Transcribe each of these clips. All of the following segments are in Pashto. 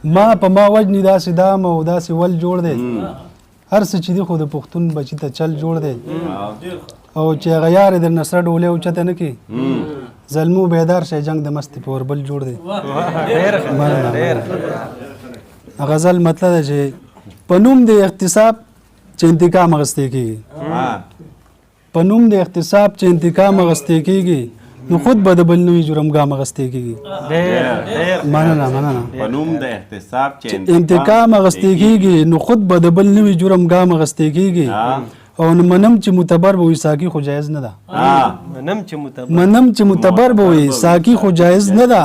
ما په ما وجنې داسې دام او داسې ول جوړ دی هر څه چې دی خو د پښتون بچي ته چل جوړ دی او چې هغه یار یې درنه سره ډولۍ اوچته نه کړي زلمو بیدار شي جنګ د مستې په اوربل جوړ دی غزل مطلب دی چې په نوم د اغتصاب چې انتقام اخیستی کېږي په نوم د اغتصاب چې انتقام اخیستی کېږي نو خود به د بل نوي جرمګام اخیستی کېږي مننه په نوم د اغتصاب چې انتقام اخیستی کېږي نو خود به د بل نوي جرمګام اخیستی کېږي او منم چې معتبر به وي ساقي خو جایز نه ده منم چې معتبر به وي ساقي خو جایز نه ده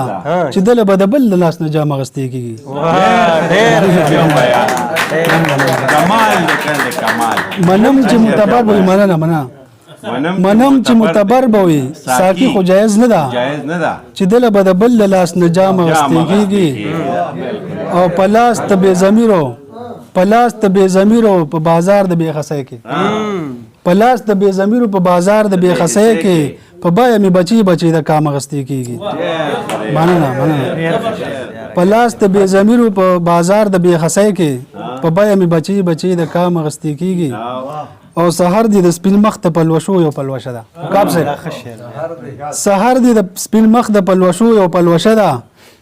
چې دله به د بل د لاس نه جام اخیستی کېږي منم چې معتبر به وي منم چې معتبر به وي ساقي خو جایز نه ده چې دله به د بل د لاس نه جام اخیستی کېږي او په لاس ته بې ضمیرو پلاس ته بې ضمیرو په بازار د بې خسۍ کې پلاس د بې ضمیرو په بازار د بې خسۍ کې په بیه مې بچي د کام اخیستی کېږي مننه پلاس د بې ضمیرو په بازار د بې خسۍ کې په بیه مې بچي د کام اخیستی کېږي او سحر دی د سپین مخ ته پلوشو یو پلوشه ده سحر دی د سپین مخ د پلوشو یو پلوشه ده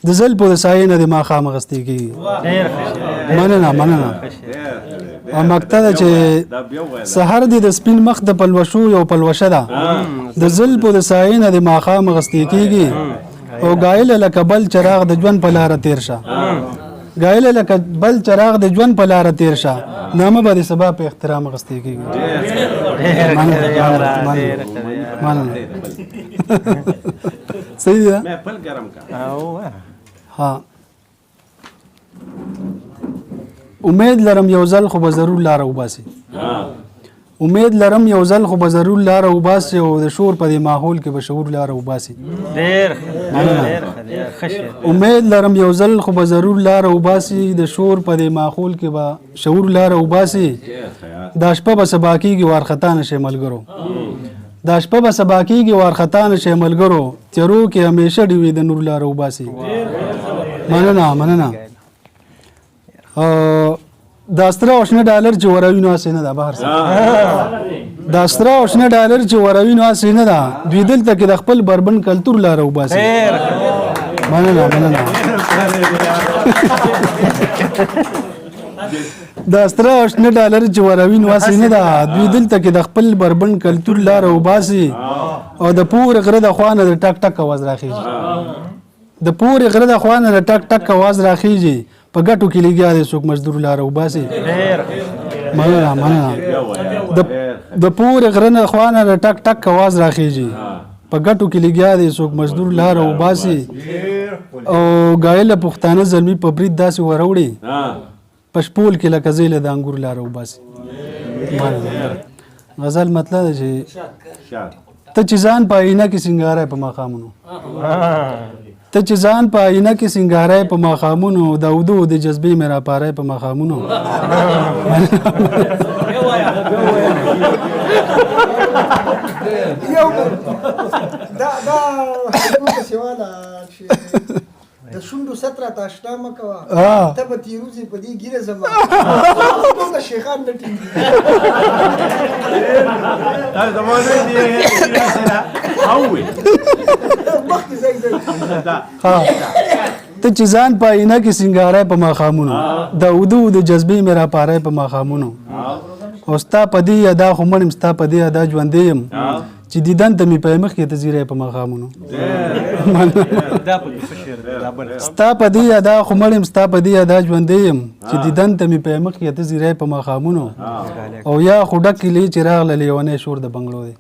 د زل په د سایې نه د ماښام اخیستی کېږي مننه او مقطع ده چې سحر دی د سپین مخ د پلوشو یو پلوشه ده د زل په د سایې نه د ماښام اخیستی کېږي او ګایله لکه بل چراغ د ژوند په لاره تیر شه ګایله لکه بل چراغ د ژوند په لاره تیر شه نامه به د سبا په احترام اخیستی کېږي مننه صحیح دی ها امید لرم یو ځل خو به ضرور لاره وباسي امید لرم یو ځل خو به ضرور لاره وباسي او د شور په دې ماحول کې به شعور لاره وباسي امید لرم یو ځل خو به ضرور لاره وباسي د شور په دې ماحول کې به شعور لاره وباسي دا شپه به سبا کېږي وارخطا نشي ملګرو دا شپه به سبا کېږي وارخطا نشي ملګرو تیرو کې همیشه ډېوې د نور لاره وباسي مننه دا سره او شنه ډالر چې وروي نو اسې نه ده بهر څه دا سره او شنه ډالر چې وروي نو اسې نه ده دوی دلته کې د خپل بربند کلتور لاره وباسي مننه دا سره او شنه ډالر چې وروي نو اسې نه ده دوی دلته کې د خپل بربند کلتور لاره وباسي او د پور غره د خوانه د ټک ټک आवाज راخیږي د پورې غره د خوانه د ټک ټک आवाज راخیږي په ګټو کې لګیا دی څوک مزدور لاره وباسي مننه د پورې غره د خوانه د ټک ټک आवाज راخیږي په ګټو کې لګیا دی څوک مزدور لاره وباسي او ګایله پښتانه زلمي په برید داسې وروړي پشپول کې لکه زیله د انګور لاره وباسي غزل مطلب دی چې ته چې ځان په آینه کې سنګاره په ماښامونو ته چې ځان په آینه کې سنګاره په ماښامونو د اودو د جذبې مې راپاره په ماښامونو د شونډو ستره تاشنا مه کوه ته به تیروځې په دې ګیره زما ټول شیخان نه ټینګي ته چې ځان په آینه کې سنګاره په ماښامونو د اودو د جذبې مې راپاره په ماښامونو او ستا په دې ادا خو مړ یم ستا په دې ادا ژوندی یم چې دیدن ته مې په مخ کې ته زیری په ماښامونو ستا په دې ادا خو مړ یم ستا په دې ادا ژوندی یم چې دیدن ته مې په مخ کې ته زیری په ماښامونو او یا خو ډکې لې چې راغله لیونی شور د بنګړو دی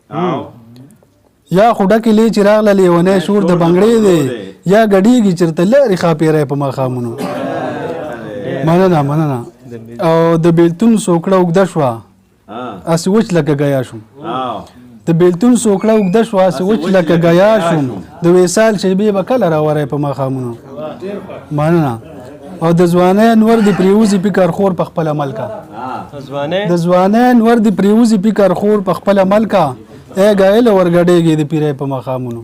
یا خو ډکې لې چې راغله لیونی شور د بنګړې دی یا ګډېږي چېرته لرې ښاپېری په ماښامونو مننه او د بېلتون سوکړه اوږده شوه اسې وچ لکه ګیا شوم د بېلتون سوکړه اوږده شوه اسې وچ لکه ګیا شوم د وصال شیبې به کله راوری په ماښامونو مننه او د ځوانۍ انور د پریوزي فکر خور په خپل عمل کا د ځوانۍ انور د پریوزي فکر خور په خپل عمل کا ای ګایل ورګډېږي د پیری په ماښامونو